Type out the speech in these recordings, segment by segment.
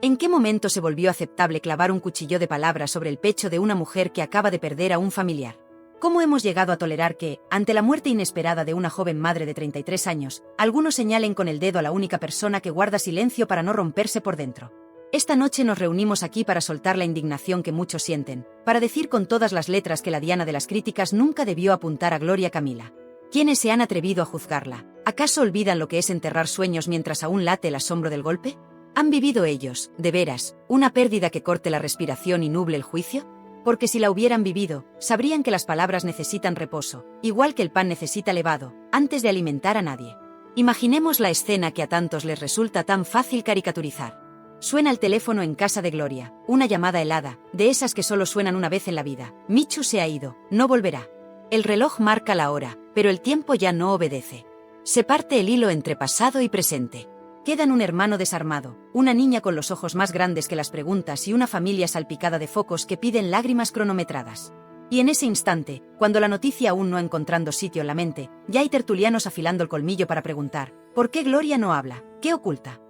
¿En qué momento se volvió aceptable clavar un cuchillo de palabra sobre el pecho de una mujer que acaba de perder a un familiar? ¿Cómo hemos llegado a tolerar que, ante la muerte inesperada de una joven madre de 33 años, algunos señalen con el dedo a la única persona que guarda silencio para no romperse por dentro? Esta noche nos reunimos aquí para soltar la indignación que muchos sienten, para decir con todas las letras que la diana de las críticas nunca debió apuntar a Gloria Camila. ¿Quiénes se han atrevido a juzgarla? ¿Acaso olvidan lo que es enterrar sueños mientras aún late el asombro del golpe? ¿Han vivido ellos, de veras, una pérdida que corte la respiración y nuble el juicio? Porque si la hubieran vivido, sabrían que las palabras necesitan reposo, igual que el pan necesita levado, antes de alimentar a nadie. Imaginemos la escena que a tantos les resulta tan fácil caricaturizar. Suena el teléfono en casa de Gloria, una llamada helada, de esas que solo suenan una vez en la vida. Michu se ha ido, no volverá. El reloj marca la hora, pero el tiempo ya no obedece. Se parte el hilo entre pasado y presente. Quedan un hermano desarmado, una niña con los ojos más grandes que las preguntas y una familia salpicada de focos que piden lágrimas cronometradas. Y en ese instante, cuando la noticia aún no ha encontrado sitio en la mente, ya hay tertulianos afilando el colmillo para preguntar, ¿por qué Gloria no habla? ¿Qué oculta?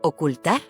¿Ocultar?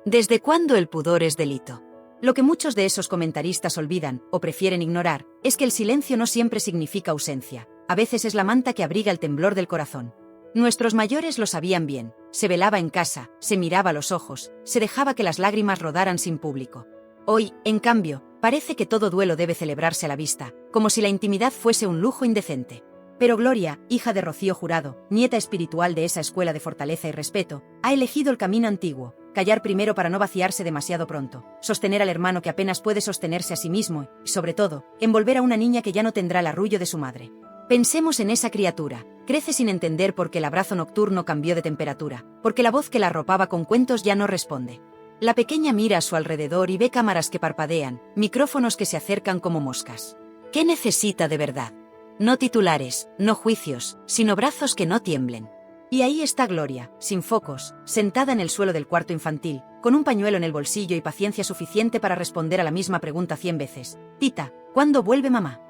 ¿Desde cuándo el pudor es delito? Lo que muchos de esos comentaristas olvidan, o prefieren ignorar, es que el silencio no siempre significa ausencia, a veces es la manta que abriga el temblor del corazón. Nuestros mayores lo sabían bien, se velaba en casa, se miraba a los ojos, se dejaba que las lágrimas rodaran sin público. Hoy, en cambio, parece que todo duelo debe celebrarse a la vista, como si la intimidad fuese un lujo indecente. Pero Gloria, hija de Rocío Jurado, nieta espiritual de esa escuela de fortaleza y respeto, ha elegido el camino antiguo, callar primero para no vaciarse demasiado pronto, sostener al hermano que apenas puede sostenerse a sí mismo y, sobre todo, envolver a una niña que ya no tendrá el arrullo de su madre. Pensemos en esa criatura, crece sin entender por qué el abrazo nocturno cambió de temperatura, porque la voz que la arropaba con cuentos ya no responde. La pequeña mira a su alrededor y ve cámaras que parpadean, micrófonos que se acercan como moscas. ¿Qué necesita de verdad? No titulares, no juicios, sino brazos que no tiemblen. Y ahí está Gloria, sin focos, sentada en el suelo del cuarto infantil, con un pañuelo en el bolsillo y paciencia suficiente para responder a la misma pregunta 100 veces. Tita, ¿cuándo vuelve mamá?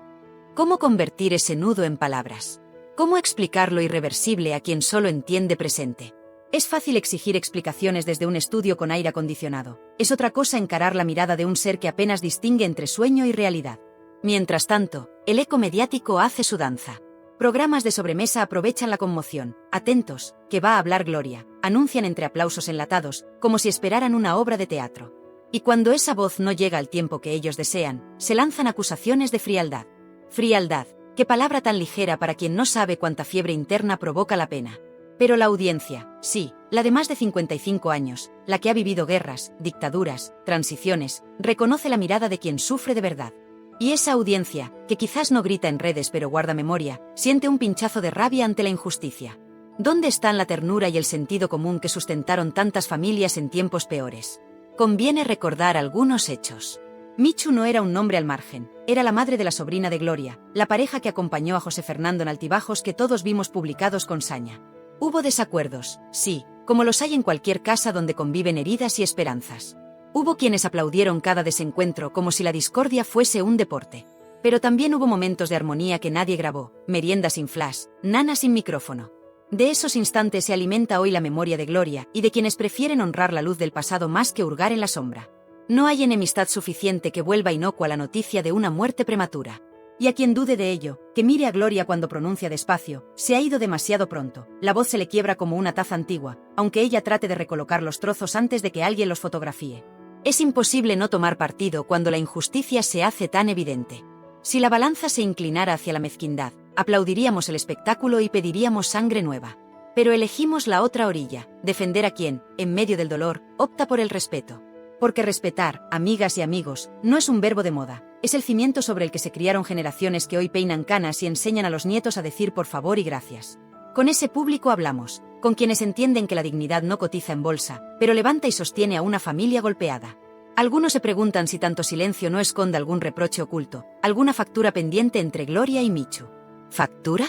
¿Cómo convertir ese nudo en palabras? ¿Cómo explicar lo irreversible a quien solo entiende presente? Es fácil exigir explicaciones desde un estudio con aire acondicionado. Es otra cosa encarar la mirada de un ser que apenas distingue entre sueño y realidad. Mientras tanto, el eco mediático hace su danza. Programas de sobremesa aprovechan la conmoción. Atentos, que va a hablar Gloria, anuncian entre aplausos enlatados, como si esperaran una obra de teatro. Y cuando esa voz no llega al tiempo que ellos desean, se lanzan acusaciones de frialdad. Frialdad, qué palabra tan ligera para quien no sabe cuánta fiebre interna provoca la pena. Pero la audiencia, sí, la de más de 55 años, la que ha vivido guerras, dictaduras, transiciones, reconoce la mirada de quien sufre de verdad. Y esa audiencia, que quizás no grita en redes pero guarda memoria, siente un pinchazo de rabia ante la injusticia. ¿Dónde están la ternura y el sentido común que sustentaron tantas familias en tiempos peores? Conviene recordar algunos hechos. Michu no era un nombre al margen, era la madre de la sobrina de Gloria, la pareja que acompañó a José Fernando en altibajos que todos vimos publicados con saña. Hubo desacuerdos, sí, como los hay en cualquier casa donde conviven heridas y esperanzas. Hubo quienes aplaudieron cada desencuentro como si la discordia fuese un deporte. Pero también hubo momentos de armonía que nadie grabó, merienda sin flash, nana sin micrófono. De esos instantes se alimenta hoy la memoria de Gloria y de quienes prefieren honrar la luz del pasado más que hurgar en la sombra. No hay enemistad suficiente que vuelva inocua la noticia de una muerte prematura. Y a quien dude de ello, que mire a Gloria cuando pronuncia despacio, se ha ido demasiado pronto, la voz se le quiebra como una taza antigua, aunque ella trate de recolocar los trozos antes de que alguien los fotografíe. Es imposible no tomar partido cuando la injusticia se hace tan evidente. Si la balanza se inclinara hacia la mezquindad, aplaudiríamos el espectáculo y pediríamos sangre nueva. Pero elegimos la otra orilla, defender a quien, en medio del dolor, opta por el respeto. Porque respetar, amigas y amigos, no es un verbo de moda, es el cimiento sobre el que se criaron generaciones que hoy peinan canas y enseñan a los nietos a decir por favor y gracias. Con ese público hablamos, con quienes entienden que la dignidad no cotiza en bolsa, pero levanta y sostiene a una familia golpeada. Algunos se preguntan si tanto silencio no esconde algún reproche oculto, alguna factura pendiente entre Gloria y Michu. ¿Factura?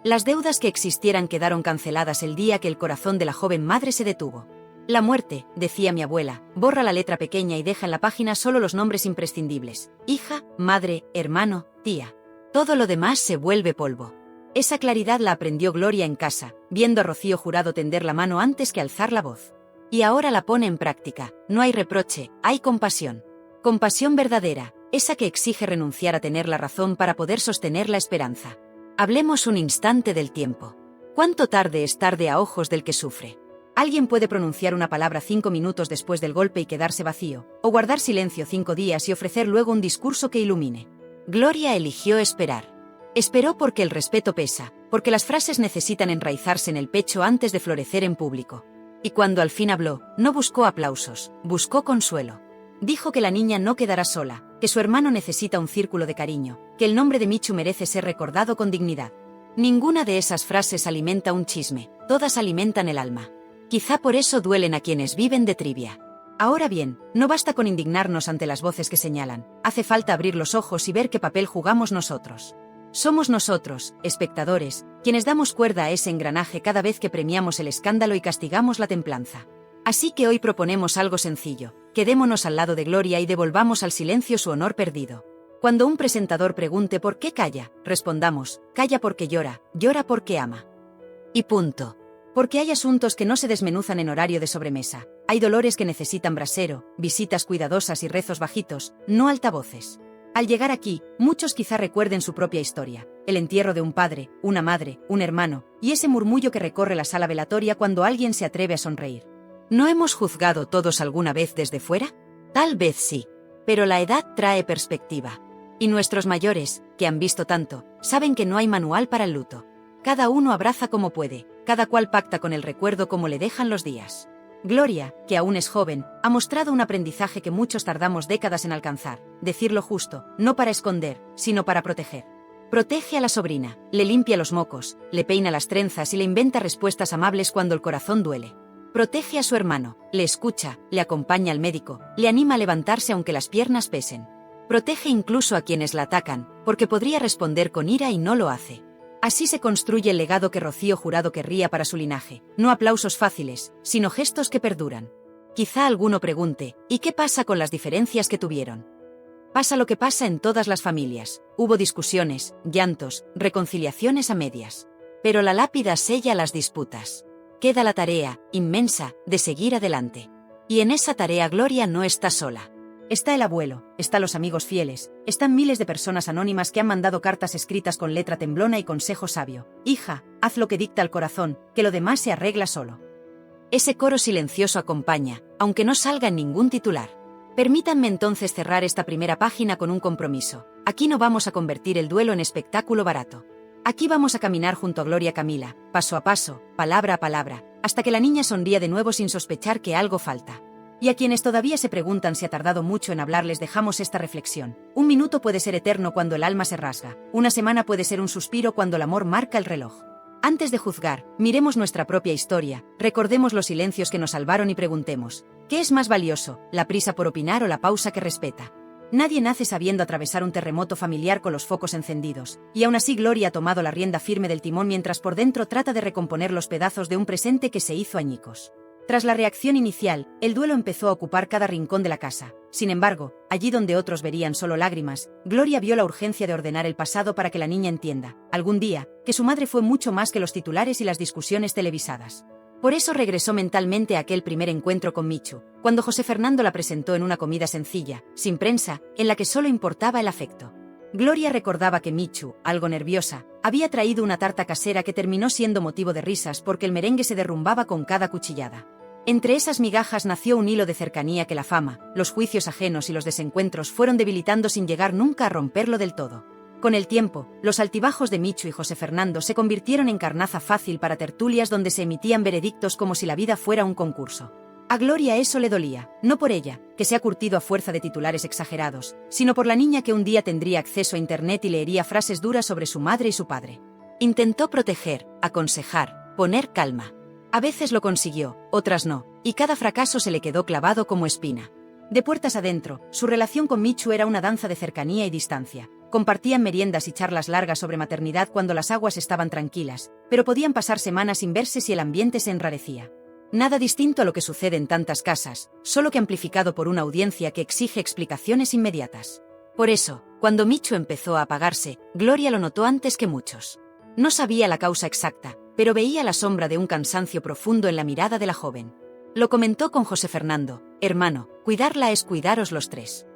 Las deudas que existieran quedaron canceladas el día que el corazón de la joven madre se detuvo. La muerte, decía mi abuela, borra la letra pequeña y deja en la página solo los nombres imprescindibles: hija, madre, hermano, tía. Todo lo demás se vuelve polvo. Esa claridad la aprendió Gloria en casa, viendo a Rocío Jurado tender la mano antes que alzar la voz. Y ahora la pone en práctica. No hay reproche, hay compasión. Compasión verdadera, esa que exige renunciar a tener la razón para poder sostener la esperanza. Hablemos un instante del tiempo. ¿Cuánto tarde es tarde a ojos del que sufre? Alguien puede pronunciar una palabra 5 minutos después del golpe y quedarse vacío, o guardar silencio 5 días y ofrecer luego un discurso que ilumine. Gloria eligió esperar. Esperó porque el respeto pesa, porque las frases necesitan enraizarse en el pecho antes de florecer en público. Y cuando al fin habló, no buscó aplausos, buscó consuelo. Dijo que la niña no quedará sola, que su hermano necesita un círculo de cariño, que el nombre de Michu merece ser recordado con dignidad. Ninguna de esas frases alimenta un chisme, todas alimentan el alma. Quizá por eso duelen a quienes viven de trivia. Ahora bien, no basta con indignarnos ante las voces que señalan, hace falta abrir los ojos y ver qué papel jugamos nosotros. Somos nosotros, espectadores, quienes damos cuerda a ese engranaje cada vez que premiamos el escándalo y castigamos la templanza. Así que hoy proponemos algo sencillo, quedémonos al lado de Gloria y devolvamos al silencio su honor perdido. Cuando un presentador pregunte por qué calla, respondamos, calla porque llora, llora porque ama. Y punto. Porque hay asuntos que no se desmenuzan en horario de sobremesa, hay dolores que necesitan brasero, visitas cuidadosas y rezos bajitos, no altavoces. Al llegar aquí, muchos quizá recuerden su propia historia, el entierro de un padre, una madre, un hermano, y ese murmullo que recorre la sala velatoria cuando alguien se atreve a sonreír. ¿No hemos juzgado todos alguna vez desde fuera? Tal vez sí. Pero la edad trae perspectiva. Y nuestros mayores, que han visto tanto, saben que no hay manual para el luto. Cada uno abraza como puede, cada cual pacta con el recuerdo como le dejan los días. Gloria, que aún es joven, ha mostrado un aprendizaje que muchos tardamos décadas en alcanzar, decir lo justo, no para esconder, sino para proteger. Protege a la sobrina, le limpia los mocos, le peina las trenzas y le inventa respuestas amables cuando el corazón duele. Protege a su hermano, le escucha, le acompaña al médico, le anima a levantarse aunque las piernas pesen. Protege incluso a quienes la atacan, porque podría responder con ira y no lo hace. Así se construye el legado que Rocío Jurado querría para su linaje, no aplausos fáciles, sino gestos que perduran. Quizá alguno pregunte, ¿y qué pasa con las diferencias que tuvieron? Pasa lo que pasa en todas las familias, hubo discusiones, llantos, reconciliaciones a medias. Pero la lápida sella las disputas. Queda la tarea, inmensa, de seguir adelante. Y en esa tarea Gloria no está sola. Está el abuelo, están los amigos fieles, están miles de personas anónimas que han mandado cartas escritas con letra temblona y consejo sabio. Hija, haz lo que dicta el corazón, que lo demás se arregla solo. Ese coro silencioso acompaña, aunque no salga en ningún titular. Permítanme entonces cerrar esta primera página con un compromiso. Aquí no vamos a convertir el duelo en espectáculo barato. Aquí vamos a caminar junto a Gloria Camila, paso a paso, palabra a palabra, hasta que la niña sonría de nuevo sin sospechar que algo falta. Y a quienes todavía se preguntan si ha tardado mucho en hablar les dejamos esta reflexión. Un minuto puede ser eterno cuando el alma se rasga, una semana puede ser un suspiro cuando el amor marca el reloj. Antes de juzgar, miremos nuestra propia historia, recordemos los silencios que nos salvaron y preguntemos, ¿qué es más valioso, la prisa por opinar o la pausa que respeta? Nadie nace sabiendo atravesar un terremoto familiar con los focos encendidos, y aún así Gloria ha tomado la rienda firme del timón mientras por dentro trata de recomponer los pedazos de un presente que se hizo añicos. Tras la reacción inicial, el duelo empezó a ocupar cada rincón de la casa. Sin embargo, allí donde otros verían solo lágrimas, Gloria vio la urgencia de ordenar el pasado para que la niña entienda, algún día, que su madre fue mucho más que los titulares y las discusiones televisadas. Por eso regresó mentalmente a aquel primer encuentro con Michu, cuando José Fernando la presentó en una comida sencilla, sin prensa, en la que solo importaba el afecto. Gloria recordaba que Michu, algo nerviosa, había traído una tarta casera que terminó siendo motivo de risas porque el merengue se derrumbaba con cada cuchillada. Entre esas migajas nació un hilo de cercanía que la fama, los juicios ajenos y los desencuentros fueron debilitando sin llegar nunca a romperlo del todo. Con el tiempo, los altibajos de Michu y José Fernando se convirtieron en carnaza fácil para tertulias donde se emitían veredictos como si la vida fuera un concurso. A Gloria eso le dolía, no por ella, que se ha curtido a fuerza de titulares exagerados, sino por la niña que un día tendría acceso a internet y leería frases duras sobre su madre y su padre. Intentó proteger, aconsejar, poner calma. A veces lo consiguió, otras no, y cada fracaso se le quedó clavado como espina. De puertas adentro, su relación con Michu era una danza de cercanía y distancia. Compartían meriendas y charlas largas sobre maternidad cuando las aguas estaban tranquilas, pero podían pasar semanas sin verse si el ambiente se enrarecía. Nada distinto a lo que sucede en tantas casas, solo que amplificado por una audiencia que exige explicaciones inmediatas. Por eso, cuando Michu empezó a apagarse, Gloria lo notó antes que muchos. No sabía la causa exacta, pero veía la sombra de un cansancio profundo en la mirada de la joven. Lo comentó con José Fernando: hermano, cuidarla es cuidaros los tres.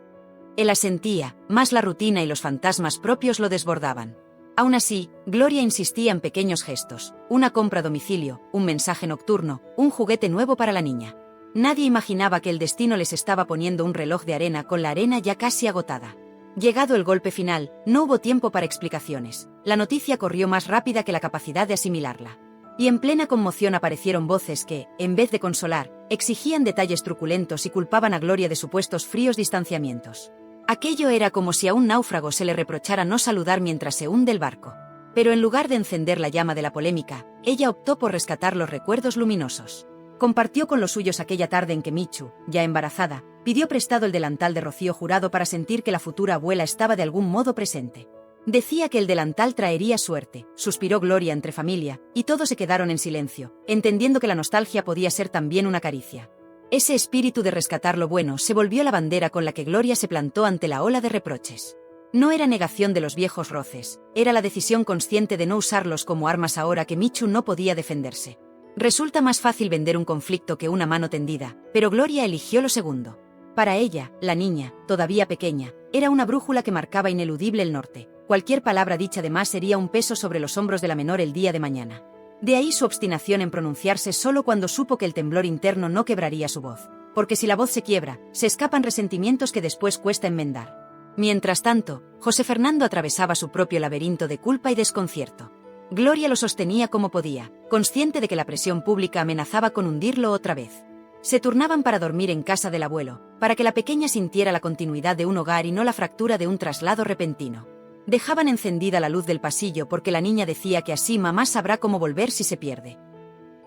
Él asentía, más la rutina y los fantasmas propios lo desbordaban. Aún así, Gloria insistía en pequeños gestos: una compra a domicilio, un mensaje nocturno, un juguete nuevo para la niña. Nadie imaginaba que el destino les estaba poniendo un reloj de arena con la arena ya casi agotada. Llegado el golpe final, no hubo tiempo para explicaciones. La noticia corrió más rápida que la capacidad de asimilarla. Y en plena conmoción aparecieron voces que, en vez de consolar, exigían detalles truculentos y culpaban a Gloria de supuestos fríos distanciamientos. Aquello era como si a un náufrago se le reprochara no saludar mientras se hunde el barco. Pero en lugar de encender la llama de la polémica, ella optó por rescatar los recuerdos luminosos. Compartió con los suyos aquella tarde en que Michu, ya embarazada, pidió prestado el delantal de Rocío Jurado para sentir que la futura abuela estaba de algún modo presente. Decía que el delantal traería suerte, suspiró Gloria entre familia, y todos se quedaron en silencio, entendiendo que la nostalgia podía ser también una caricia. Ese espíritu de rescatar lo bueno se volvió la bandera con la que Gloria se plantó ante la ola de reproches. No era negación de los viejos roces, era la decisión consciente de no usarlos como armas ahora que Michu no podía defenderse. Resulta más fácil vender un conflicto que una mano tendida, pero Gloria eligió lo segundo. Para ella, la niña, todavía pequeña, era una brújula que marcaba ineludible el norte. Cualquier palabra dicha de más sería un peso sobre los hombros de la menor el día de mañana. De ahí su obstinación en pronunciarse solo cuando supo que el temblor interno no quebraría su voz. Porque si la voz se quiebra, se escapan resentimientos que después cuesta enmendar. Mientras tanto, José Fernando atravesaba su propio laberinto de culpa y desconcierto. Gloria lo sostenía como podía, consciente de que la presión pública amenazaba con hundirlo otra vez. Se turnaban para dormir en casa del abuelo, para que la pequeña sintiera la continuidad de un hogar y no la fractura de un traslado repentino. Dejaban encendida la luz del pasillo porque la niña decía que así mamá sabrá cómo volver si se pierde.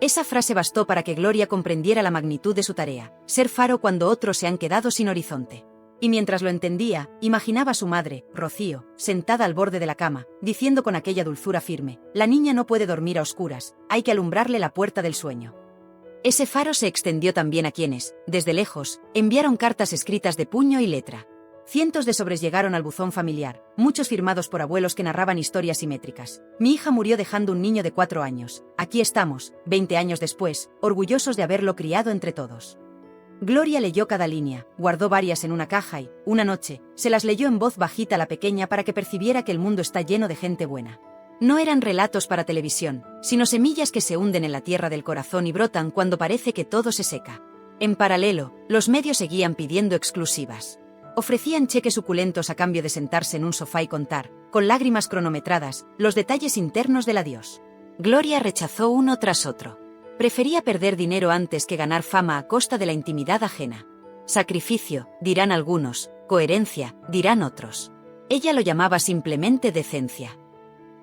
Esa frase bastó para que Gloria comprendiera la magnitud de su tarea, ser faro cuando otros se han quedado sin horizonte. Y mientras lo entendía, imaginaba a su madre, Rocío, sentada al borde de la cama, diciendo con aquella dulzura firme: la niña no puede dormir a oscuras, hay que alumbrarle la puerta del sueño. Ese faro se extendió también a quienes, desde lejos, enviaron cartas escritas de puño y letra. Cientos de sobres llegaron al buzón familiar, muchos firmados por abuelos que narraban historias simétricas. Mi hija murió dejando un niño de 4 años. Aquí estamos, 20 años después, orgullosos de haberlo criado entre todos. Gloria leyó cada línea, guardó varias en una caja y, una noche, se las leyó en voz bajita a la pequeña para que percibiera que el mundo está lleno de gente buena. No eran relatos para televisión, sino semillas que se hunden en la tierra del corazón y brotan cuando parece que todo se seca. En paralelo, los medios seguían pidiendo exclusivas. Ofrecían cheques suculentos a cambio de sentarse en un sofá y contar, con lágrimas cronometradas, los detalles internos del adiós. Gloria rechazó uno tras otro. Prefería perder dinero antes que ganar fama a costa de la intimidad ajena. Sacrificio, dirán algunos; coherencia, dirán otros. Ella lo llamaba simplemente decencia.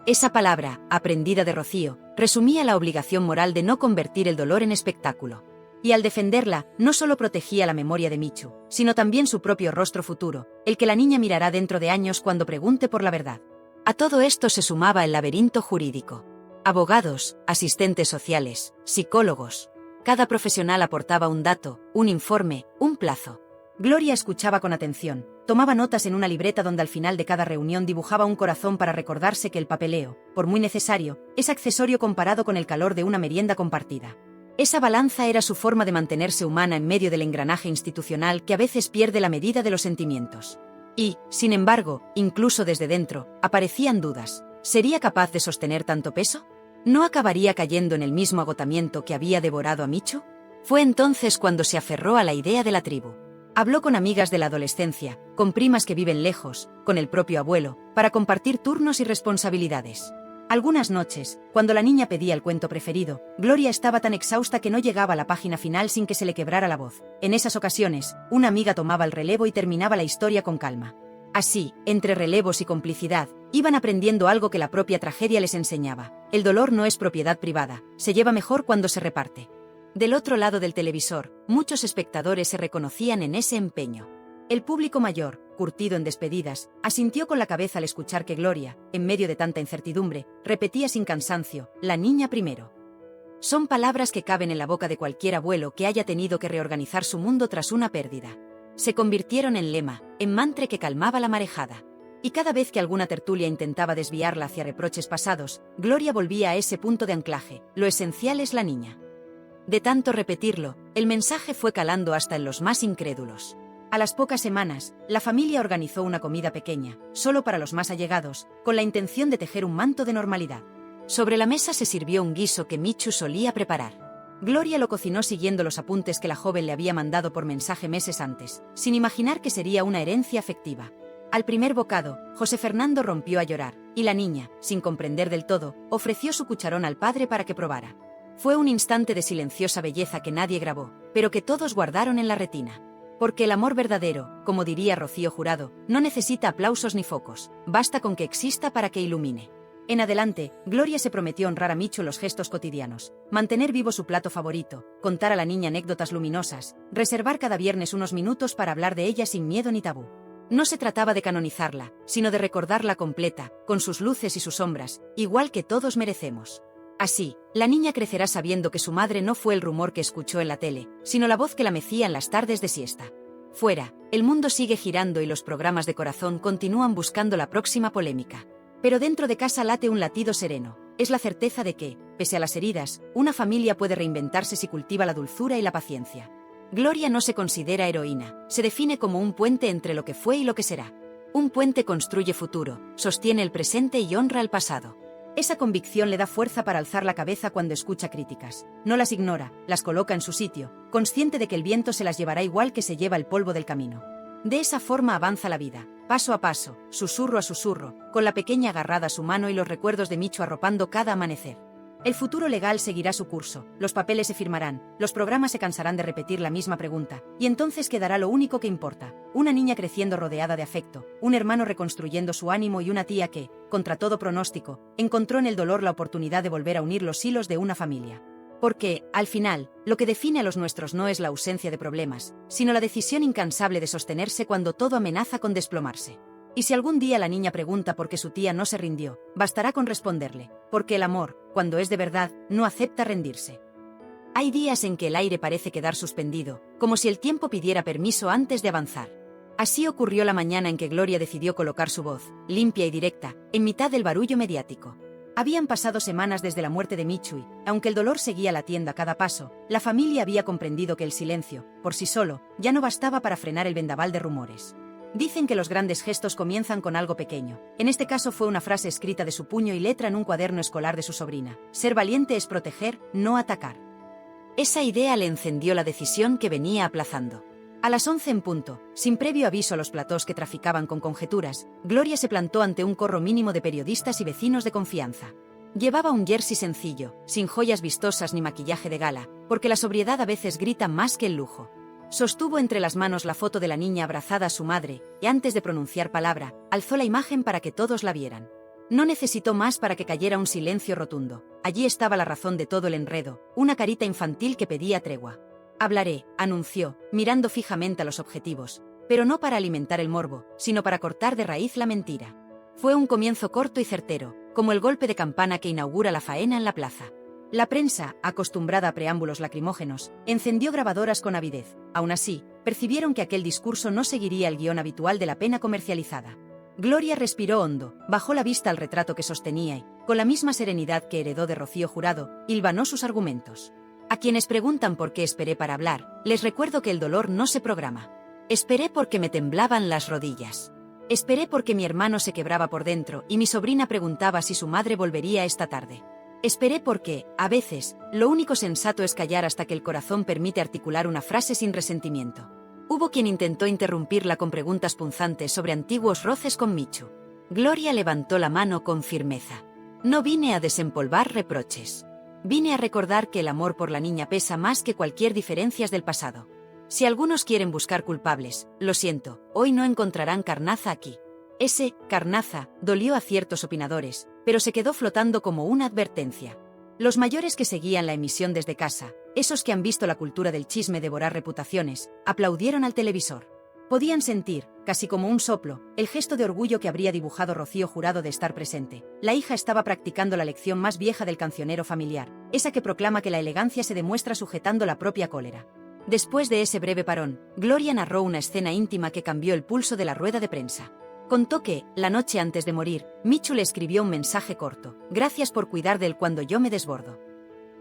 Esa palabra, aprendida de Rocío, resumía la obligación moral de no convertir el dolor en espectáculo. Y al defenderla, no solo protegía la memoria de Michu, sino también su propio rostro futuro, el que la niña mirará dentro de años cuando pregunte por la verdad. A todo esto se sumaba el laberinto jurídico. Abogados, asistentes sociales, psicólogos. Cada profesional aportaba un dato, un informe, un plazo. Gloria escuchaba con atención, tomaba notas en una libreta donde al final de cada reunión dibujaba un corazón para recordarse que el papeleo, por muy necesario, es accesorio comparado con el calor de una merienda compartida. Esa balanza era su forma de mantenerse humana en medio del engranaje institucional que a veces pierde la medida de los sentimientos. Y, sin embargo, incluso desde dentro, aparecían dudas. ¿Sería capaz de sostener tanto peso? ¿No acabaría cayendo en el mismo agotamiento que había devorado a Michu? Fue entonces cuando se aferró a la idea de la tribu. Habló con amigas de la adolescencia, con primas que viven lejos, con el propio abuelo, para compartir turnos y responsabilidades. Algunas noches, cuando la niña pedía el cuento preferido, Gloria estaba tan exhausta que no llegaba a la página final sin que se le quebrara la voz. En esas ocasiones, una amiga tomaba el relevo y terminaba la historia con calma. Así, entre relevos y complicidad, iban aprendiendo algo que la propia tragedia les enseñaba. El dolor no es propiedad privada, se lleva mejor cuando se reparte. Del otro lado del televisor, muchos espectadores se reconocían en ese empeño. El público mayor, curtido en despedidas, asintió con la cabeza al escuchar que Gloria, en medio de tanta incertidumbre, repetía sin cansancio: la niña primero. Son palabras que caben en la boca de cualquier abuelo que haya tenido que reorganizar su mundo tras una pérdida. Se convirtieron en lema, en mantra que calmaba la marejada. Y cada vez que alguna tertulia intentaba desviarla hacia reproches pasados, Gloria volvía a ese punto de anclaje: lo esencial es la niña. De tanto repetirlo, el mensaje fue calando hasta en los más incrédulos. A las pocas semanas, la familia organizó una comida pequeña, solo para los más allegados, con la intención de tejer un manto de normalidad. Sobre la mesa se sirvió un guiso que Michu solía preparar. Gloria lo cocinó siguiendo los apuntes que la joven le había mandado por mensaje meses antes, sin imaginar que sería una herencia afectiva. Al primer bocado, José Fernando rompió a llorar, y la niña, sin comprender del todo, ofreció su cucharón al padre para que probara. Fue un instante de silenciosa belleza que nadie grabó, pero que todos guardaron en la retina. Porque el amor verdadero, como diría Rocío Jurado, no necesita aplausos ni focos, basta con que exista para que ilumine. En adelante, Gloria se prometió honrar a Michu en los gestos cotidianos, mantener vivo su plato favorito, contar a la niña anécdotas luminosas, reservar cada viernes unos minutos para hablar de ella sin miedo ni tabú. No se trataba de canonizarla, sino de recordarla completa, con sus luces y sus sombras, igual que todos merecemos. Así, la niña crecerá sabiendo que su madre no fue el rumor que escuchó en la tele, sino la voz que la mecía en las tardes de siesta. Fuera, el mundo sigue girando y los programas de corazón continúan buscando la próxima polémica. Pero dentro de casa late un latido sereno. Es la certeza de que, pese a las heridas, una familia puede reinventarse si cultiva la dulzura y la paciencia. Gloria no se considera heroína, se define como un puente entre lo que fue y lo que será. Un puente construye futuro, sostiene el presente y honra el pasado. Esa convicción le da fuerza para alzar la cabeza cuando escucha críticas. No las ignora, las coloca en su sitio, consciente de que el viento se las llevará igual que se lleva el polvo del camino. De esa forma avanza la vida, paso a paso, susurro a susurro, con la pequeña agarrada a su mano y los recuerdos de Michu arropando cada amanecer. El futuro legal seguirá su curso, los papeles se firmarán, los programas se cansarán de repetir la misma pregunta, y entonces quedará lo único que importa, una niña creciendo rodeada de afecto, un hermano reconstruyendo su ánimo y una tía que, contra todo pronóstico, encontró en el dolor la oportunidad de volver a unir los hilos de una familia. Porque, al final, lo que define a los nuestros no es la ausencia de problemas, sino la decisión incansable de sostenerse cuando todo amenaza con desplomarse. Y si algún día la niña pregunta por qué su tía no se rindió, bastará con responderle, porque el amor, cuando es de verdad, no acepta rendirse. Hay días en que el aire parece quedar suspendido, como si el tiempo pidiera permiso antes de avanzar. Así ocurrió la mañana en que Gloria decidió colocar su voz, limpia y directa, en mitad del barullo mediático. Habían pasado semanas desde la muerte de Michu y, aunque el dolor seguía latiendo a cada paso, la familia había comprendido que el silencio, por sí solo, ya no bastaba para frenar el vendaval de rumores. Dicen que los grandes gestos comienzan con algo pequeño. En este caso fue una frase escrita de su puño y letra en un cuaderno escolar de su sobrina. Ser valiente es proteger, no atacar. Esa idea le encendió la decisión que venía aplazando. A las 11 en punto, sin previo aviso a los platós que traficaban con conjeturas, Gloria se plantó ante un corro mínimo de periodistas y vecinos de confianza. Llevaba un jersey sencillo, sin joyas vistosas ni maquillaje de gala, porque la sobriedad a veces grita más que el lujo. Sostuvo entre las manos la foto de la niña abrazada a su madre, y antes de pronunciar palabra, alzó la imagen para que todos la vieran. No necesitó más para que cayera un silencio rotundo. Allí estaba la razón de todo el enredo, una carita infantil que pedía tregua. Hablaré, anunció, mirando fijamente a los objetivos, pero no para alimentar el morbo, sino para cortar de raíz la mentira. Fue un comienzo corto y certero, como el golpe de campana que inaugura la faena en la plaza. La prensa, acostumbrada a preámbulos lacrimógenos, encendió grabadoras con avidez. Aún así, percibieron que aquel discurso no seguiría el guión habitual de la pena comercializada. Gloria respiró hondo, bajó la vista al retrato que sostenía y, con la misma serenidad que heredó de Rocío Jurado, hilvanó sus argumentos. A quienes preguntan por qué esperé para hablar, les recuerdo que el dolor no se programa. Esperé porque me temblaban las rodillas. Esperé porque mi hermano se quebraba por dentro y mi sobrina preguntaba si su madre volvería esta tarde. Esperé porque, a veces, lo único sensato es callar hasta que el corazón permite articular una frase sin resentimiento. Hubo quien intentó interrumpirla con preguntas punzantes sobre antiguos roces con Michu. Gloria levantó la mano con firmeza. No vine a desempolvar reproches. Vine a recordar que el amor por la niña pesa más que cualquier diferencias del pasado. Si algunos quieren buscar culpables, lo siento, hoy no encontrarán carnaza aquí. Ese carnaza dolió a ciertos opinadores, pero se quedó flotando como una advertencia. Los mayores que seguían la emisión desde casa, esos que han visto la cultura del chisme devorar reputaciones, aplaudieron al televisor. Podían sentir, casi como un soplo, el gesto de orgullo que habría dibujado Rocío Jurado de estar presente. La hija estaba practicando la lección más vieja del cancionero familiar, esa que proclama que la elegancia se demuestra sujetando la propia cólera. Después de ese breve parón, Gloria narró una escena íntima que cambió el pulso de la rueda de prensa. Contó que, la noche antes de morir, Michu le escribió un mensaje corto: «Gracias por cuidar de él cuando yo me desbordo».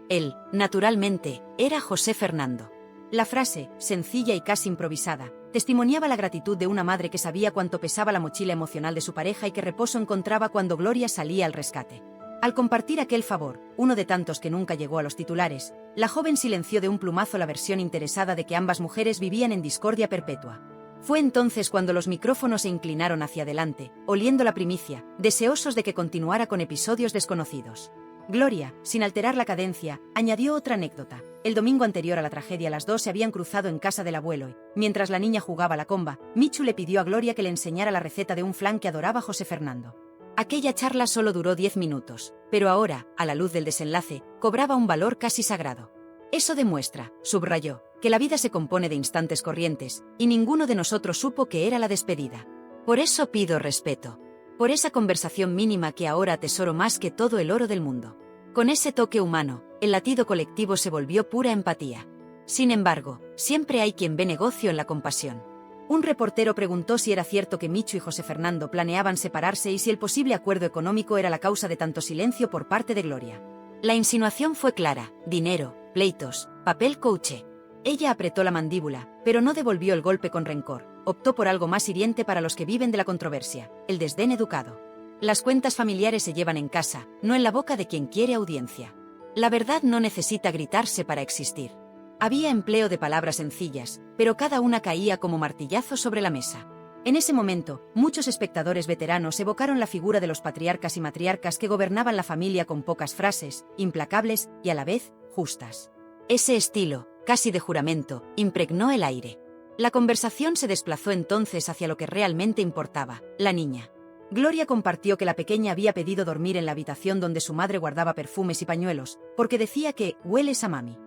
Él, naturalmente, era José Fernando. La frase, sencilla y casi improvisada, testimoniaba la gratitud de una madre que sabía cuánto pesaba la mochila emocional de su pareja y qué reposo encontraba cuando Gloria salía al rescate. Al compartir aquel favor, uno de tantos que nunca llegó a los titulares, la joven silenció de un plumazo la versión interesada de que ambas mujeres vivían en discordia perpetua. Fue entonces cuando los micrófonos se inclinaron hacia adelante, oliendo la primicia, deseosos de que continuara con episodios desconocidos. Gloria, sin alterar la cadencia, añadió otra anécdota. El domingo anterior a la tragedia las dos se habían cruzado en casa del abuelo y, mientras la niña jugaba a la comba, Michu le pidió a Gloria que le enseñara la receta de un flan que adoraba José Fernando. Aquella charla solo duró 10 minutos, pero ahora, a la luz del desenlace, cobraba un valor casi sagrado. Eso demuestra, subrayó, que la vida se compone de instantes corrientes, y ninguno de nosotros supo que era la despedida. Por eso pido respeto. Por esa conversación mínima que ahora atesoro más que todo el oro del mundo. Con ese toque humano, el latido colectivo se volvió pura empatía. Sin embargo, siempre hay quien ve negocio en la compasión. Un reportero preguntó si era cierto que Michu y José Fernando planeaban separarse y si el posible acuerdo económico era la causa de tanto silencio por parte de Gloria. La insinuación fue clara: dinero, pleitos, papel couché. Ella apretó la mandíbula, pero no devolvió el golpe con rencor. Optó por algo más hiriente para los que viven de la controversia: el desdén educado. Las cuentas familiares se llevan en casa, no en la boca de quien quiere audiencia. La verdad no necesita gritarse para existir. Había empleo de palabras sencillas, pero cada una caía como martillazo sobre la mesa. En ese momento, muchos espectadores veteranos evocaron la figura de los patriarcas y matriarcas que gobernaban la familia con pocas frases, implacables y a la vez justas. Ese estilo, casi de juramento, impregnó el aire. La conversación se desplazó entonces hacia lo que realmente importaba: la niña. Gloria compartió que la pequeña había pedido dormir en la habitación donde su madre guardaba perfumes y pañuelos, porque decía que «hueles a mami».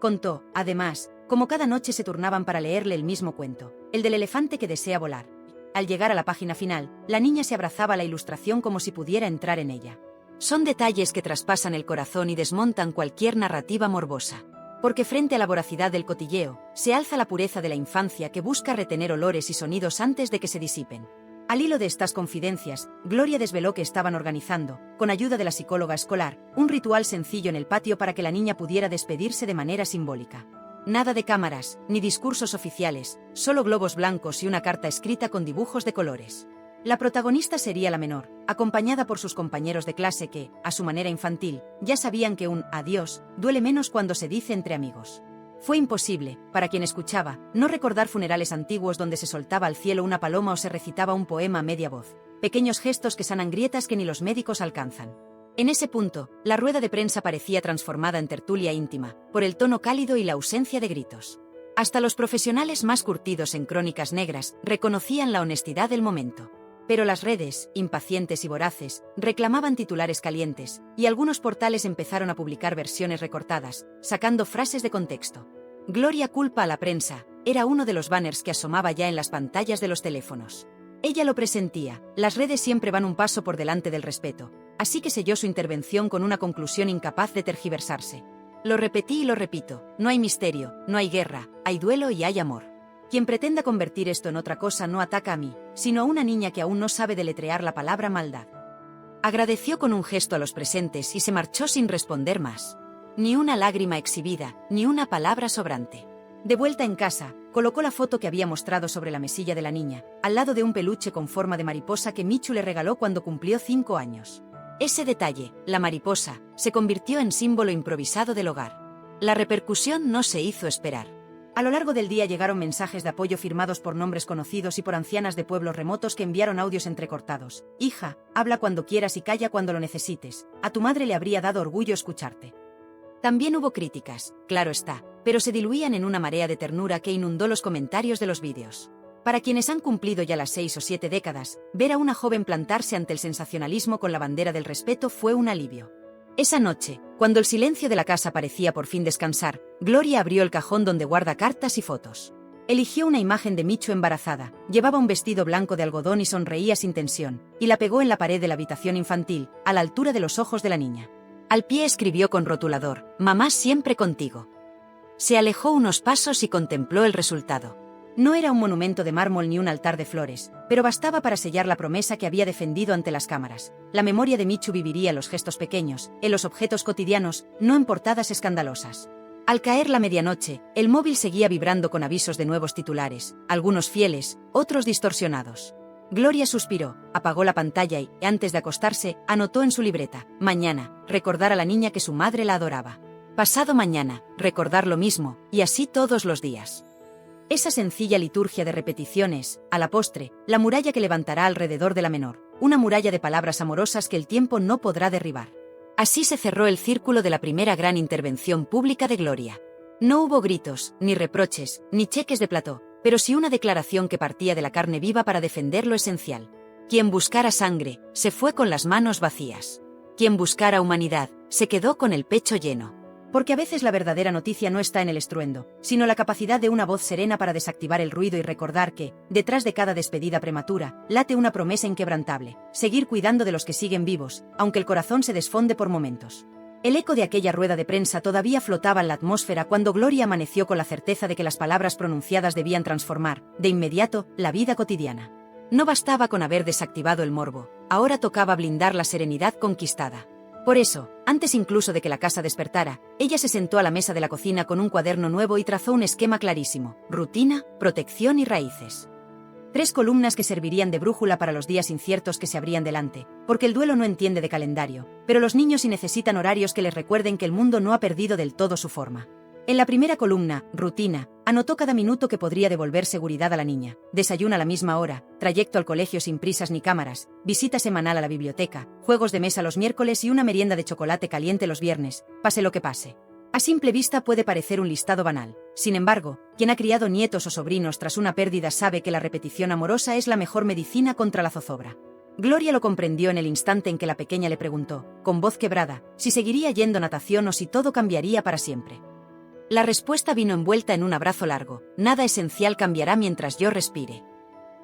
Contó, además, cómo cada noche se turnaban para leerle el mismo cuento, el del elefante que desea volar. Al llegar a la página final, la niña se abrazaba a la ilustración como si pudiera entrar en ella. Son detalles que traspasan el corazón y desmontan cualquier narrativa morbosa. Porque frente a la voracidad del cotilleo, se alza la pureza de la infancia que busca retener olores y sonidos antes de que se disipen. Al hilo de estas confidencias, Gloria desveló que estaban organizando, con ayuda de la psicóloga escolar, un ritual sencillo en el patio para que la niña pudiera despedirse de manera simbólica. Nada de cámaras, ni discursos oficiales, solo globos blancos y una carta escrita con dibujos de colores. La protagonista sería la menor, acompañada por sus compañeros de clase que, a su manera infantil, ya sabían que un adiós duele menos cuando se dice entre amigos. Fue imposible, para quien escuchaba, no recordar funerales antiguos donde se soltaba al cielo una paloma o se recitaba un poema a media voz, pequeños gestos que sanan grietas que ni los médicos alcanzan. En ese punto, la rueda de prensa parecía transformada en tertulia íntima, por el tono cálido y la ausencia de gritos. Hasta los profesionales más curtidos en crónicas negras reconocían la honestidad del momento. Pero las redes, impacientes y voraces, reclamaban titulares calientes, y algunos portales empezaron a publicar versiones recortadas, sacando frases de contexto. Gloria culpa a la prensa, era uno de los banners que asomaba ya en las pantallas de los teléfonos. Ella lo presentía: las redes siempre van un paso por delante del respeto, así que selló su intervención con una conclusión incapaz de tergiversarse. Lo repetí y lo repito: no hay misterio, no hay guerra, hay duelo y hay amor. Quien pretenda convertir esto en otra cosa no ataca a mí, sino a una niña que aún no sabe deletrear la palabra maldad. Agradeció con un gesto a los presentes y se marchó sin responder más. Ni una lágrima exhibida, ni una palabra sobrante. De vuelta en casa, colocó la foto que había mostrado sobre la mesilla de la niña, al lado de un peluche con forma de mariposa que Michu le regaló cuando cumplió 5 años. Ese detalle, la mariposa, se convirtió en símbolo improvisado del hogar. La repercusión no se hizo esperar. A lo largo del día llegaron mensajes de apoyo firmados por nombres conocidos y por ancianas de pueblos remotos que enviaron audios entrecortados. Hija, habla cuando quieras y calla cuando lo necesites. A tu madre le habría dado orgullo escucharte. También hubo críticas, claro está, pero se diluían en una marea de ternura que inundó los comentarios de los vídeos. Para quienes han cumplido ya las 6 o 7 décadas, ver a una joven plantarse ante el sensacionalismo con la bandera del respeto fue un alivio. Esa noche, cuando el silencio de la casa parecía por fin descansar, Gloria abrió el cajón donde guarda cartas y fotos. Eligió una imagen de Michu embarazada, llevaba un vestido blanco de algodón y sonreía sin tensión, y la pegó en la pared de la habitación infantil, a la altura de los ojos de la niña. Al pie escribió con rotulador: «Mamá siempre contigo». Se alejó unos pasos y contempló el resultado. No era un monumento de mármol ni un altar de flores, pero bastaba para sellar la promesa que había defendido ante las cámaras. La memoria de Michu viviría en los gestos pequeños, en los objetos cotidianos, no en portadas escandalosas. Al caer la medianoche, el móvil seguía vibrando con avisos de nuevos titulares, algunos fieles, otros distorsionados. Gloria suspiró, apagó la pantalla y, antes de acostarse, anotó en su libreta: mañana, recordar a la niña que su madre la adoraba. Pasado mañana, recordar lo mismo, y así todos los días. Esa sencilla liturgia de repeticiones, a la postre, la muralla que levantará alrededor de la menor, una muralla de palabras amorosas que el tiempo no podrá derribar. Así se cerró el círculo de la primera gran intervención pública de Gloria. No hubo gritos, ni reproches, ni cheques de plató, pero sí una declaración que partía de la carne viva para defender lo esencial. Quien buscara sangre, se fue con las manos vacías. Quien buscara humanidad, se quedó con el pecho lleno. Porque a veces la verdadera noticia no está en el estruendo, sino la capacidad de una voz serena para desactivar el ruido y recordar que, detrás de cada despedida prematura, late una promesa inquebrantable: seguir cuidando de los que siguen vivos, aunque el corazón se desfonde por momentos. El eco de aquella rueda de prensa todavía flotaba en la atmósfera cuando Gloria amaneció con la certeza de que las palabras pronunciadas debían transformar, de inmediato, la vida cotidiana. No bastaba con haber desactivado el morbo, ahora tocaba blindar la serenidad conquistada. Por eso, antes incluso de que la casa despertara, ella se sentó a la mesa de la cocina con un cuaderno nuevo y trazó un esquema clarísimo: rutina, protección y raíces. 3 columnas que servirían de brújula para los días inciertos que se abrían delante, porque el duelo no entiende de calendario, pero los niños sí necesitan horarios que les recuerden que el mundo no ha perdido del todo su forma. En la primera columna, rutina, anotó cada minuto que podría devolver seguridad a la niña: desayuno a la misma hora, trayecto al colegio sin prisas ni cámaras, visita semanal a la biblioteca, juegos de mesa los miércoles y una merienda de chocolate caliente los viernes, pase lo que pase. A simple vista puede parecer un listado banal. Sin embargo, quien ha criado nietos o sobrinos tras una pérdida sabe que la repetición amorosa es la mejor medicina contra la zozobra. Gloria lo comprendió en el instante en que la pequeña le preguntó, con voz quebrada, si seguiría yendo a natación o si todo cambiaría para siempre. La respuesta vino envuelta en un abrazo largo: nada esencial cambiará mientras yo respire.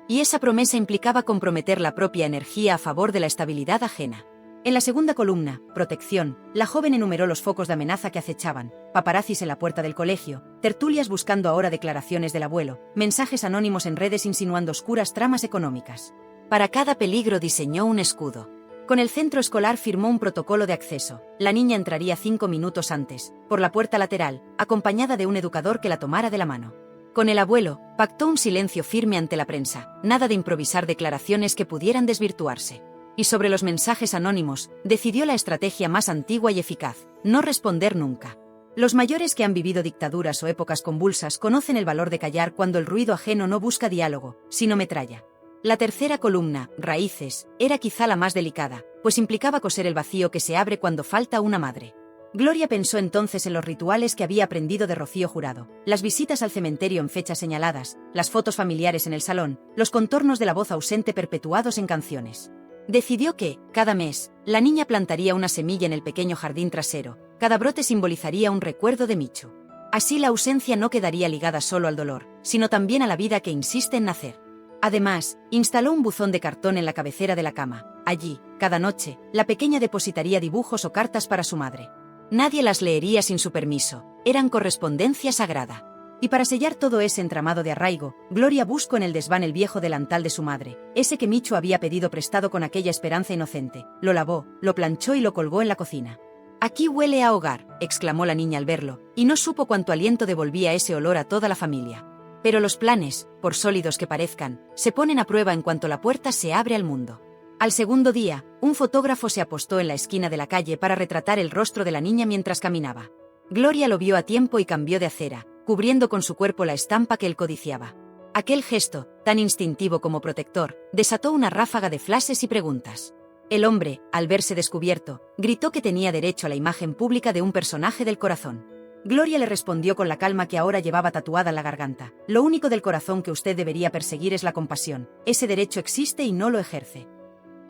Y esa promesa implicaba comprometer la propia energía a favor de la estabilidad ajena. En la segunda columna, protección, la joven enumeró los focos de amenaza que acechaban: paparazzis en la puerta del colegio, tertulias buscando ahora declaraciones del abuelo, mensajes anónimos en redes insinuando oscuras tramas económicas. Para cada peligro diseñó un escudo. Con el centro escolar firmó un protocolo de acceso: la niña entraría 5 minutos antes, por la puerta lateral, acompañada de un educador que la tomara de la mano. Con el abuelo, pactó un silencio firme ante la prensa: nada de improvisar declaraciones que pudieran desvirtuarse. Y sobre los mensajes anónimos, decidió la estrategia más antigua y eficaz: no responder nunca. Los mayores que han vivido dictaduras o épocas convulsas conocen el valor de callar cuando el ruido ajeno no busca diálogo, sino metralla. La tercera columna, raíces, era quizá la más delicada, pues implicaba coser el vacío que se abre cuando falta una madre. Gloria pensó entonces en los rituales que había aprendido de Rocío Jurado: las visitas al cementerio en fechas señaladas, las fotos familiares en el salón, los contornos de la voz ausente perpetuados en canciones. Decidió que, cada mes, la niña plantaría una semilla en el pequeño jardín trasero: cada brote simbolizaría un recuerdo de Michu. Así la ausencia no quedaría ligada solo al dolor, sino también a la vida que insiste en nacer. Además, instaló un buzón de cartón en la cabecera de la cama. Allí, cada noche, la pequeña depositaría dibujos o cartas para su madre. Nadie las leería sin su permiso, eran correspondencia sagrada. Y para sellar todo ese entramado de arraigo, Gloria buscó en el desván el viejo delantal de su madre, ese que Michu había pedido prestado con aquella esperanza inocente. Lo lavó, lo planchó y lo colgó en la cocina. «Aquí huele a hogar», exclamó la niña al verlo, y no supo cuánto aliento devolvía ese olor a toda la familia. Pero los planes, por sólidos que parezcan, se ponen a prueba en cuanto la puerta se abre al mundo. Al segundo día, un fotógrafo se apostó en la esquina de la calle para retratar el rostro de la niña mientras caminaba. Gloria lo vio a tiempo y cambió de acera, cubriendo con su cuerpo la estampa que él codiciaba. Aquel gesto, tan instintivo como protector, desató una ráfaga de flashes y preguntas. El hombre, al verse descubierto, gritó que tenía derecho a la imagen pública de un personaje del corazón. Gloria le respondió con la calma que ahora llevaba tatuada en la garganta: lo único del corazón que usted debería perseguir es la compasión. Ese derecho existe y no lo ejerce.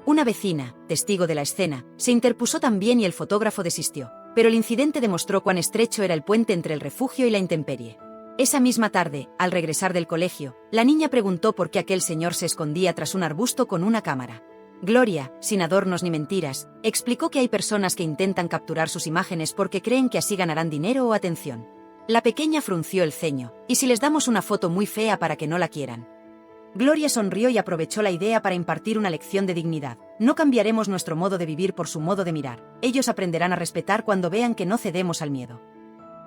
Una vecina, testigo de la escena, se interpuso también y el fotógrafo desistió, pero el incidente demostró cuán estrecho era el puente entre el refugio y la intemperie. Esa misma tarde, al regresar del colegio, la niña preguntó por qué aquel señor se escondía tras un arbusto con una cámara. Gloria, sin adornos ni mentiras, explicó que hay personas que intentan capturar sus imágenes porque creen que así ganarán dinero o atención. La pequeña frunció el ceño. ¿Y si les damos una foto muy fea para que no la quieran? Gloria sonrió y aprovechó la idea para impartir una lección de dignidad. No cambiaremos nuestro modo de vivir por su modo de mirar. Ellos aprenderán a respetar cuando vean que no cedemos al miedo.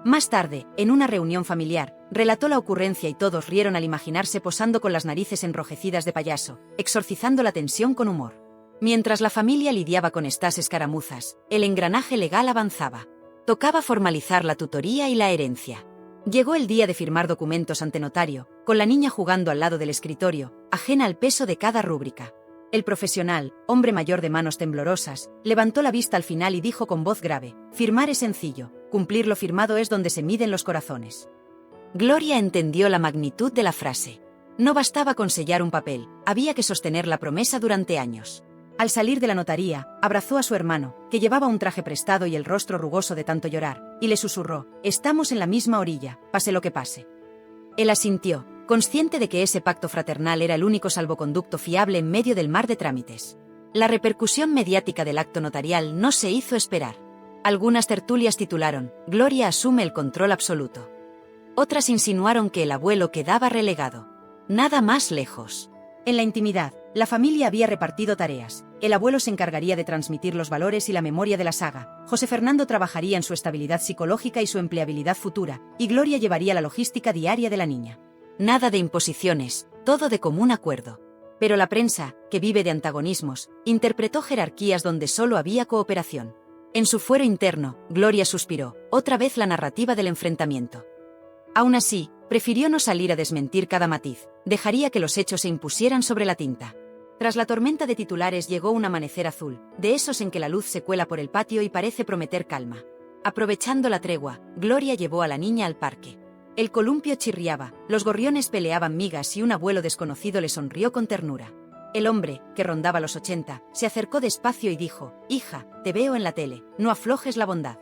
Más tarde, en una reunión familiar, relató la ocurrencia y todos rieron al imaginarse posando con las narices enrojecidas de payaso, exorcizando la tensión con humor. Mientras la familia lidiaba con estas escaramuzas, el engranaje legal avanzaba. Tocaba formalizar la tutoría y la herencia. Llegó el día de firmar documentos ante notario, con la niña jugando al lado del escritorio, ajena al peso de cada rúbrica. El profesional, hombre mayor de manos temblorosas, levantó la vista al final y dijo con voz grave: «Firmar es sencillo, cumplir lo firmado es donde se miden los corazones». Gloria entendió la magnitud de la frase. No bastaba con sellar un papel, había que sostener la promesa durante años. Al salir de la notaría, abrazó a su hermano, que llevaba un traje prestado y el rostro rugoso de tanto llorar, y le susurró: «Estamos en la misma orilla, pase lo que pase». Él asintió, consciente de que ese pacto fraternal era el único salvoconducto fiable en medio del mar de trámites. La repercusión mediática del acto notarial no se hizo esperar. Algunas tertulias titularon: «Gloria asume el control absoluto». Otras insinuaron que el abuelo quedaba relegado. Nada más lejos. En la intimidad, la familia había repartido tareas. El abuelo se encargaría de transmitir los valores y la memoria de la saga, José Fernando trabajaría en su estabilidad psicológica y su empleabilidad futura, y Gloria llevaría la logística diaria de la niña. Nada de imposiciones, todo de común acuerdo. Pero la prensa, que vive de antagonismos, interpretó jerarquías donde solo había cooperación. En su fuero interno, Gloria suspiró, otra vez la narrativa del enfrentamiento. Aún así, prefirió no salir a desmentir cada matiz, dejaría que los hechos se impusieran sobre la tinta. Tras la tormenta de titulares llegó un amanecer azul, de esos en que la luz se cuela por el patio y parece prometer calma. Aprovechando la tregua, Gloria llevó a la niña al parque. El columpio chirriaba, los gorriones peleaban migas y un abuelo desconocido le sonrió con ternura. El hombre, que rondaba los 80, se acercó despacio y dijo: «Hija, te veo en la tele, no aflojes la bondad».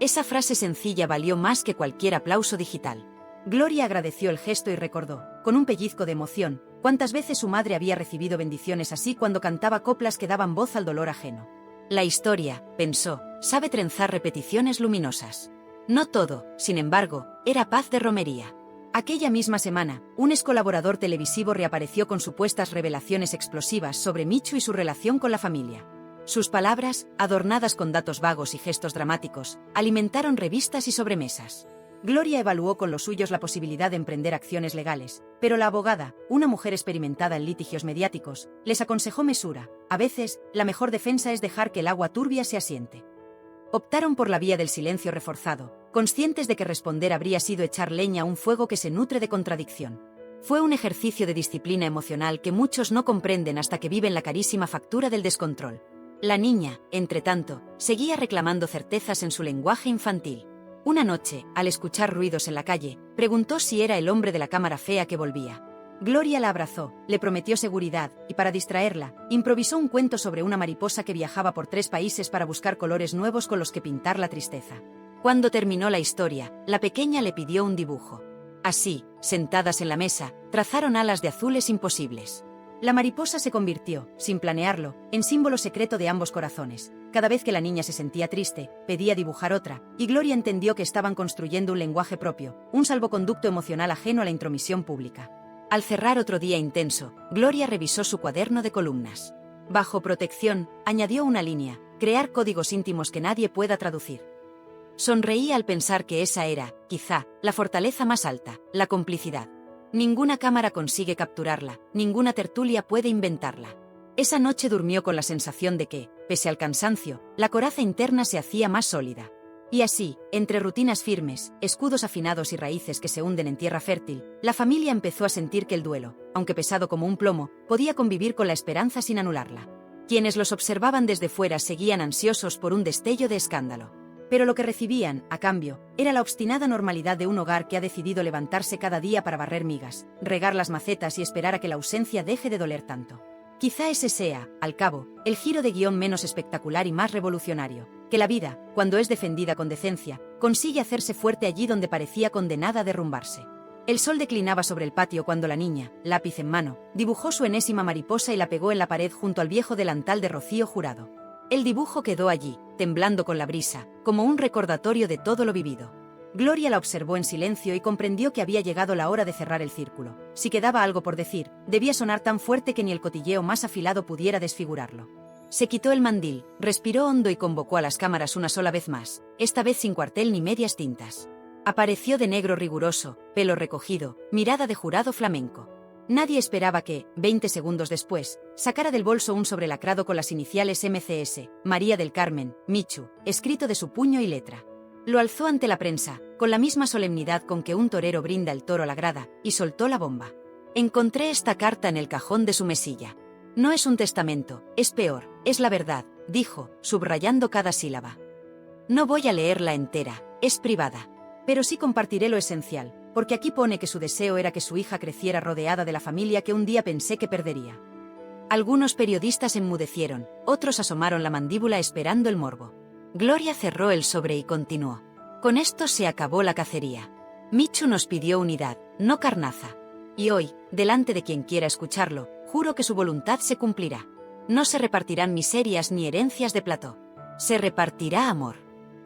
Esa frase sencilla valió más que cualquier aplauso digital. Gloria agradeció el gesto y recordó, con un pellizco de emoción, cuántas veces su madre había recibido bendiciones así cuando cantaba coplas que daban voz al dolor ajeno. La historia, pensó, sabe trenzar repeticiones luminosas. No todo, sin embargo, era paz de romería. Aquella misma semana, un excolaborador televisivo reapareció con supuestas revelaciones explosivas sobre Michu y su relación con la familia. Sus palabras, adornadas con datos vagos y gestos dramáticos, alimentaron revistas y sobremesas. Gloria evaluó con los suyos la posibilidad de emprender acciones legales, pero la abogada, una mujer experimentada en litigios mediáticos, les aconsejó mesura. A veces, la mejor defensa es dejar que el agua turbia se asiente. Optaron por la vía del silencio reforzado, conscientes de que responder habría sido echar leña a un fuego que se nutre de contradicción. Fue un ejercicio de disciplina emocional que muchos no comprenden hasta que viven la carísima factura del descontrol. La niña, entretanto, seguía reclamando certezas en su lenguaje infantil. Una noche, al escuchar ruidos en la calle, preguntó si era el hombre de la cámara fea que volvía. Gloria la abrazó, le prometió seguridad, y para distraerla, improvisó un cuento sobre una mariposa que viajaba por 3 países para buscar colores nuevos con los que pintar la tristeza. Cuando terminó la historia, la pequeña le pidió un dibujo. Así, sentadas en la mesa, trazaron alas de azules imposibles. La mariposa se convirtió, sin planearlo, en símbolo secreto de ambos corazones. Cada vez que la niña se sentía triste, pedía dibujar otra, y Gloria entendió que estaban construyendo un lenguaje propio, un salvoconducto emocional ajeno a la intromisión pública. Al cerrar otro día intenso, Gloria revisó su cuaderno de columnas. Bajo protección, añadió una línea: crear códigos íntimos que nadie pueda traducir. Sonreía al pensar que esa era, quizá, la fortaleza más alta, la complicidad. Ninguna cámara consigue capturarla, ninguna tertulia puede inventarla. Esa noche durmió con la sensación de que, pese al cansancio, la coraza interna se hacía más sólida. Y así, entre rutinas firmes, escudos afinados y raíces que se hunden en tierra fértil, la familia empezó a sentir que el duelo, aunque pesado como un plomo, podía convivir con la esperanza sin anularla. Quienes los observaban desde fuera seguían ansiosos por un destello de escándalo. Pero lo que recibían, a cambio, era la obstinada normalidad de un hogar que ha decidido levantarse cada día para barrer migas, regar las macetas y esperar a que la ausencia deje de doler tanto. Quizá ese sea, al cabo, el giro de guión menos espectacular y más revolucionario, que la vida, cuando es defendida con decencia, consigue hacerse fuerte allí donde parecía condenada a derrumbarse. El sol declinaba sobre el patio cuando la niña, lápiz en mano, dibujó su enésima mariposa y la pegó en la pared junto al viejo delantal de Rocío Jurado. El dibujo quedó allí, temblando con la brisa, como un recordatorio de todo lo vivido. Gloria la observó en silencio y comprendió que había llegado la hora de cerrar el círculo. Si quedaba algo por decir, debía sonar tan fuerte que ni el cotilleo más afilado pudiera desfigurarlo. Se quitó el mandil, respiró hondo y convocó a las cámaras una sola vez más, esta vez sin cuartel ni medias tintas. Apareció de negro riguroso, pelo recogido, mirada de jurado flamenco. Nadie esperaba que, 20 segundos después, sacara del bolso un sobrelacrado con las iniciales MCS, María del Carmen, Michu, escrito de su puño y letra. Lo alzó ante la prensa, con la misma solemnidad con que un torero brinda el toro a la grada, y soltó la bomba. Encontré esta carta en el cajón de su mesilla. No es un testamento, es peor, es la verdad, dijo, subrayando cada sílaba. No voy a leerla entera, es privada. Pero sí compartiré lo esencial, porque aquí pone que su deseo era que su hija creciera rodeada de la familia que un día pensé que perdería. Algunos periodistas enmudecieron, otros asomaron la mandíbula esperando el morbo. Gloria cerró el sobre y continuó. Con esto se acabó la cacería. Michu nos pidió unidad, no carnaza. Y hoy, delante de quien quiera escucharlo, juro que su voluntad se cumplirá. No se repartirán miserias ni herencias de plató. Se repartirá amor.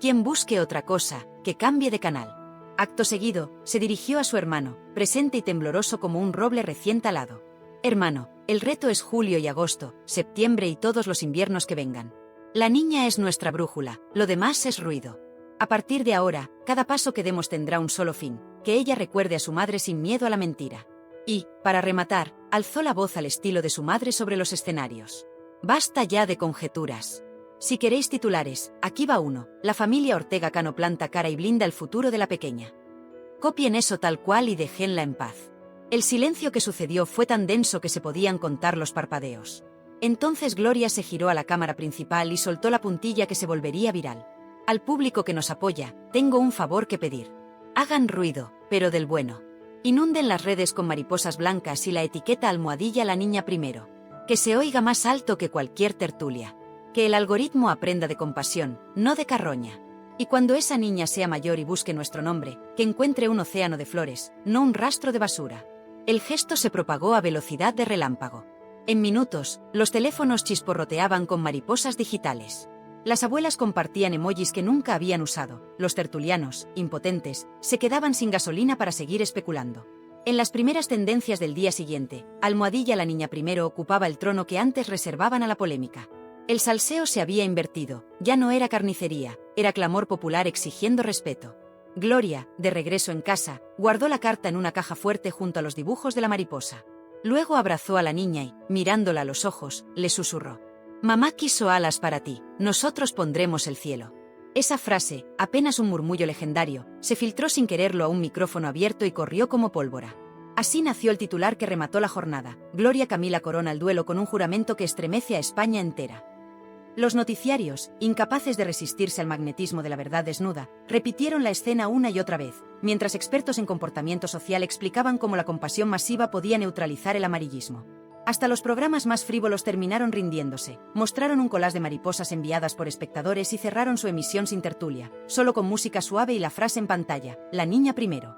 Quien busque otra cosa, que cambie de canal. Acto seguido, se dirigió a su hermano, presente y tembloroso como un roble recién talado. Hermano, el reto es julio y agosto, septiembre y todos los inviernos que vengan. La niña es nuestra brújula, lo demás es ruido. A partir de ahora, cada paso que demos tendrá un solo fin, que ella recuerde a su madre sin miedo a la mentira. Y, para rematar, alzó la voz al estilo de su madre sobre los escenarios. Basta ya de conjeturas. Si queréis titulares, aquí va uno. La familia Ortega Cano planta cara y blinda el futuro de la pequeña. Copien eso tal cual y déjenla en paz. El silencio que sucedió fue tan denso que se podían contar los parpadeos. Entonces Gloria se giró a la cámara principal y soltó la puntilla que se volvería viral. Al público que nos apoya, tengo un favor que pedir. Hagan ruido, pero del bueno. Inunden las redes con mariposas blancas y la etiqueta almohadilla la niña primero. Que se oiga más alto que cualquier tertulia. Que el algoritmo aprenda de compasión, no de carroña. Y cuando esa niña sea mayor y busque nuestro nombre, que encuentre un océano de flores, no un rastro de basura. El gesto se propagó a velocidad de relámpago. En minutos, los teléfonos chisporroteaban con mariposas digitales. Las abuelas compartían emojis que nunca habían usado. Los tertulianos, impotentes, se quedaban sin gasolina para seguir especulando. En las primeras tendencias del día siguiente, almohadilla la niña primero ocupaba el trono que antes reservaban a la polémica. El salseo se había invertido, ya no era carnicería, era clamor popular exigiendo respeto. Gloria, de regreso en casa, guardó la carta en una caja fuerte junto a los dibujos de la mariposa. Luego abrazó a la niña y, mirándola a los ojos, le susurró. Mamá quiso alas para ti, nosotros pondremos el cielo. Esa frase, apenas un murmullo legendario, se filtró sin quererlo a un micrófono abierto y corrió como pólvora. Así nació el titular que remató la jornada. Gloria Camila corona el duelo con un juramento que estremece a España entera. Los noticiarios, incapaces de resistirse al magnetismo de la verdad desnuda, repitieron la escena una y otra vez, mientras expertos en comportamiento social explicaban cómo la compasión masiva podía neutralizar el amarillismo. Hasta los programas más frívolos terminaron rindiéndose, mostraron un collage de mariposas enviadas por espectadores y cerraron su emisión sin tertulia, solo con música suave y la frase en pantalla, la niña primero.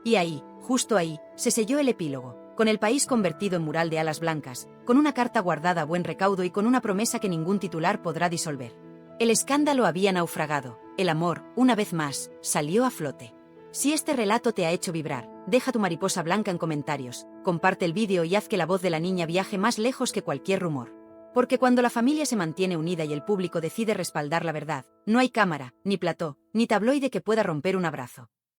Y ahí, justo ahí, se selló el epílogo, con el país convertido en mural de alas blancas, con una carta guardada a buen recaudo y con una promesa que ningún titular podrá disolver. El escándalo había naufragado, el amor, una vez más, salió a flote. Si este relato te ha hecho vibrar, deja tu mariposa blanca en comentarios, comparte el vídeo y haz que la voz de la niña viaje más lejos que cualquier rumor. Porque cuando la familia se mantiene unida y el público decide respaldar la verdad, no hay cámara, ni plató, ni tabloide que pueda romper un abrazo.